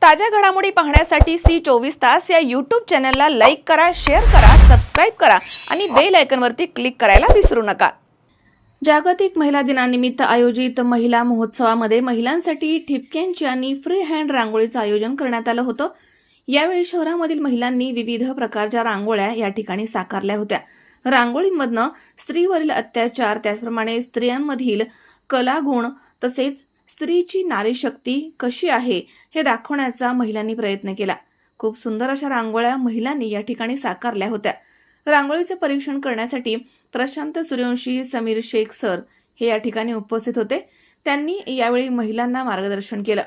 ताज्या घडामोडी पाहण्यासाठी सी 24 तास या यूट्यूब चॅनलला लाईक करा, शेअर करा, सबस्क्राईब करा आणि बेल आयकॉनवरती क्लिक करायला विसरू नका। जागतिक महिला दिनानिमित्त आयोजित महिला महोत्सवामध्ये महिलांसाठी ठिपक्यांची आणि फ्री हँड रांगोळीचं आयोजन करण्यात आलं होतं। यावेळी शहरामधील महिलांनी विविध प्रकारच्या रांगोळ्या या ठिकाणी साकारल्या होत्या। रांगोळीमधनं स्त्रीवरील अत्याचार, त्याचप्रमाणे स्त्रियांमधील कलागुण तसेच स्त्रीची नारी शक्ती कशी आहे हे दाखवण्याचा महिलांनी प्रयत्न केला। खूप सुंदर अशा रांगोळ्या महिलांनी या ठिकाणी साकारल्या होत्या। रांगोळीचे परीक्षण करण्यासाठी प्रशांत सूर्यवंशी, समीर शेख सर हे या ठिकाणी उपस्थित होते। त्यांनी यावेळी महिलांना मार्गदर्शन केलं।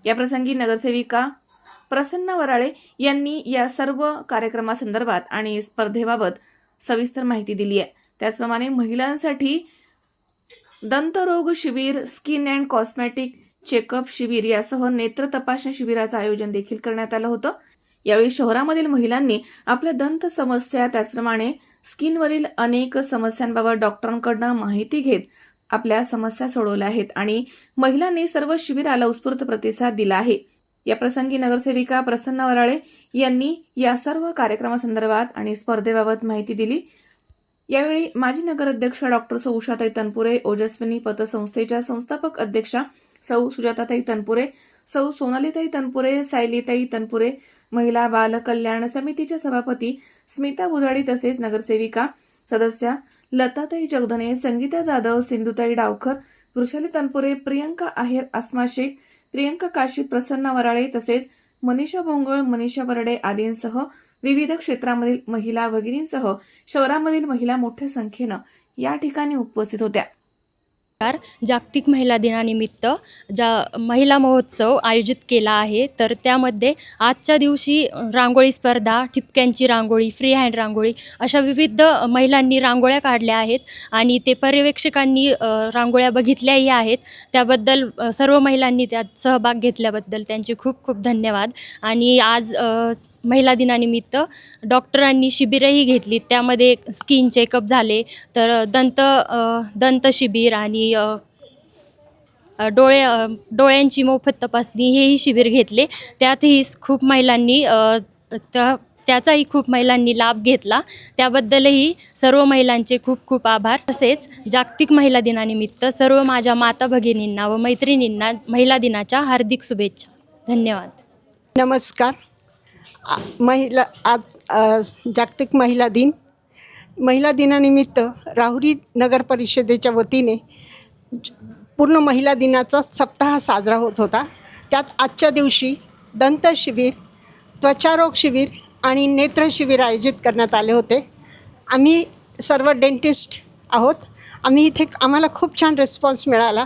याप्रसंगी नगरसेविका प्रसन्न वराळे यांनी या सर्व कार्यक्रमासंदर्भात आणि स्पर्धेबाबत सविस्तर माहिती दिली आहे। त्याचप्रमाणे महिलांसाठी दंतरोग शिबिर, स्किन अँड कॉस्मेटिक चेकअप शिबिर यासह नेत्र तपासणी शिबिराचं आयोजन देखील करण्यात आलं होतं। यावेळी शहरामधील महिलांनी आपल्या दंत समस्या, त्याचप्रमाणे स्किनवरील अनेक समस्यांबाबत डॉक्टरांकडून माहिती घेत आपल्या समस्या सोडवल्या आहेत आणि महिलांनी सर्व शिबिराला उत्स्फूर्त प्रतिसाद दिला आहे। या प्रसंगी नगरसेविका प्रसन्न वराळे यांनी या सर्व कार्यक्रमासंदर्भात आणि स्पर्धेबाबत माहिती दिली। यावेळी माजी नगराध्यक्ष डॉक्टर सौ उषाताई तनपुरे, ओजस्विनी पतसंस्थेच्या संस्थापक अध्यक्षा सौ सुजाताताई तनपुरे, सौ सोनालीताई तनपुरे, सायलीताई तनपुरे, महिला बाल कल्याण समितीच्या सभापती स्मिता बुधाडी तसेच नगरसेविका सदस्या लताताई जगधने, संगीता जाधव, सिंधुताई डावकर, वृषाली तनपुरे, प्रियंका आहेर, आसमा शेख, प्रियंका काशी, प्रसन्न वराळे तसेच मनीषा भोंगळ, मनीषा बर्डे आदींसह विविध क्षेत्रामधील महिला भगिनींसह शहरामधील महिला मोठ्या संख्येनं या ठिकाणी उपस्थित होत्या। जागतिक महिला दिनानिमित्त महिला महोत्सव आयोजित केला आहे। तर त्यामध्ये आजच्या दिवशी रांगोळी स्पर्धा, ठिपक्यांची रांगोळी, फ्री हँड रांगोळी अशा विविध महिलांनी रांगोळ्या काढल्या आहेत आणि ते पर्यवेक्षकांनी रांगोळ्या बघितल्याही आहेत। त्याबद्दल सर्व महिलांनी त्यात सहभाग घेतल्याबद्दल त्यांचे खूप खूप धन्यवाद। आणि आज महिला दिनानिमित्त डॉक्टरांनी शिबिरही घेतली, त्यामध्ये स्किन चेकअप झाले, तर दंत शिबिर आणि डोळ्यांची मोफत तपासणी हेही शिबिर घेतले। त्यातही खूप महिलांनी त्याचाही खूप महिलांनी लाभ घेतला। त्याबद्दलही सर्व महिलांचे खूप खूप आभार। तसेच जागतिक महिला दिनानिमित्त सर्व माझ्या माता भगिनींना व मैत्रिणींना महिला दिनाच्या हार्दिक शुभेच्छा। धन्यवाद। नमस्कार। आज जागतिक महिला दिन। महिला दिनानिमित्त राहुरी नगर परिषदेच्या वतीने पूर्ण महिला दिनाचा सप्ताह साजरा होत होता। त्यात आजच्या दिवशी दंत शिबिर, त्वचारोग शिबिर आणि नेत्र शिबिर आयोजित करण्यात आले होते। आम्ही सर्व डेंटिस्ट आहोत। आम्हाला खूप छान रिस्पॉन्स मिळाला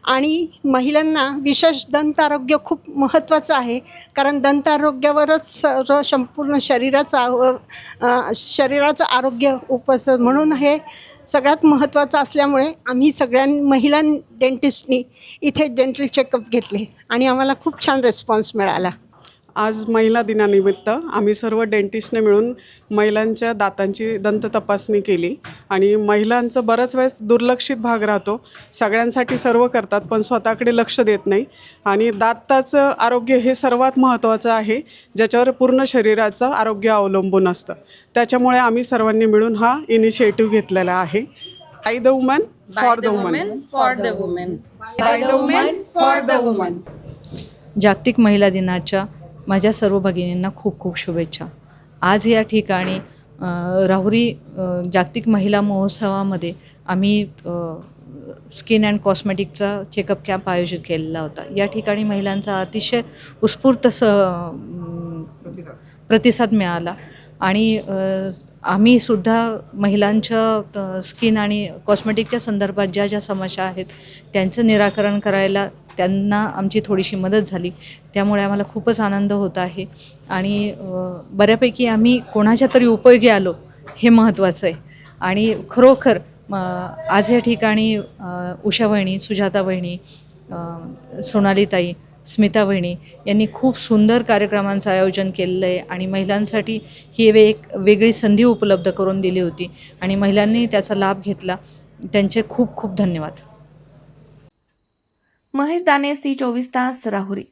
आणि महिलांना विशेष दंत आरोग्य खूप महत्त्वाचं आहे, कारण दंत आरोग्यावरच संपूर्ण शरीराचं आरोग्य उपसतं, म्हणून हे सगळ्यात महत्त्वाचं असल्यामुळे आम्ही सगळ्या महिला डेंटिस्टनी इथे डेंटल चेकअप घेतले आणि आम्हाला खूप छान रिस्पॉन्स मिळाला। आज महिला दिनानिमित्त आम्ही सर्व डेंटिस्टने मिळून महिलांच्या दातांची दंत तपासणी केली आणि महिलांचं बऱ्याच वेळेस दुर्लक्षित भाग राहतो। सगळ्यांसाठी सर्व करतात पण स्वतःकडे लक्ष देत नाही आणि दाताचं आरोग्य हे सर्वात महत्त्वाचं आहे, ज्याच्यावर पूर्ण शरीराचं आरोग्य अवलंबून असतं। त्याच्यामुळे आम्ही सर्वांनी मिळून हा इनिशिएटिव्ह घेतलेला आहे। By the woman for the woman, for the women, by the woman for the woman. जागतिक महिला दिनाच्या माझ्या सर्व भगिनींना खूप खूप शुभेच्छा। आज या ठिकाणी राहुरी जागतिक महिला महोत्सवामध्ये आम्ही स्किन अँड कॉस्मेटिकचा चेकअप कॅम्प आयोजित केलेला होता। या ठिकाणी महिलांचा अतिशय उत्स्फूर्त प्रतिसाद मिळाला आणि आम्ही सुद्धा महिलांच्या स्किन आणि कॉस्मेटिकच्या संदर्भात ज्या ज्या समस्या आहेत त्यांचं निराकरण करायला त्यांना आमची थोडीशी मदत झाली। त्यामुळे आम्हाला खूपच आनंद होत आहे आणि बऱ्यापैकी आम्ही कोणाच्या तरी उपयोगी आलो हे महत्त्वाचं आहे। आणि खरोखर आज या ठिकाणी उषा वहिनी, सुजाता वहिनी, सोनालीताई, स्मिता वहिनी यांनी खूप सुंदर कार्यक्रमांचं आयोजन केलेलं आहे आणि महिलांसाठी ही एक वेगळी संधी उपलब्ध करून दिली होती आणि महिलांनी त्याचा लाभ घेतला। त्यांचे खूप खूप धन्यवाद। महेश दाने, सी 24 तास, राहुरी।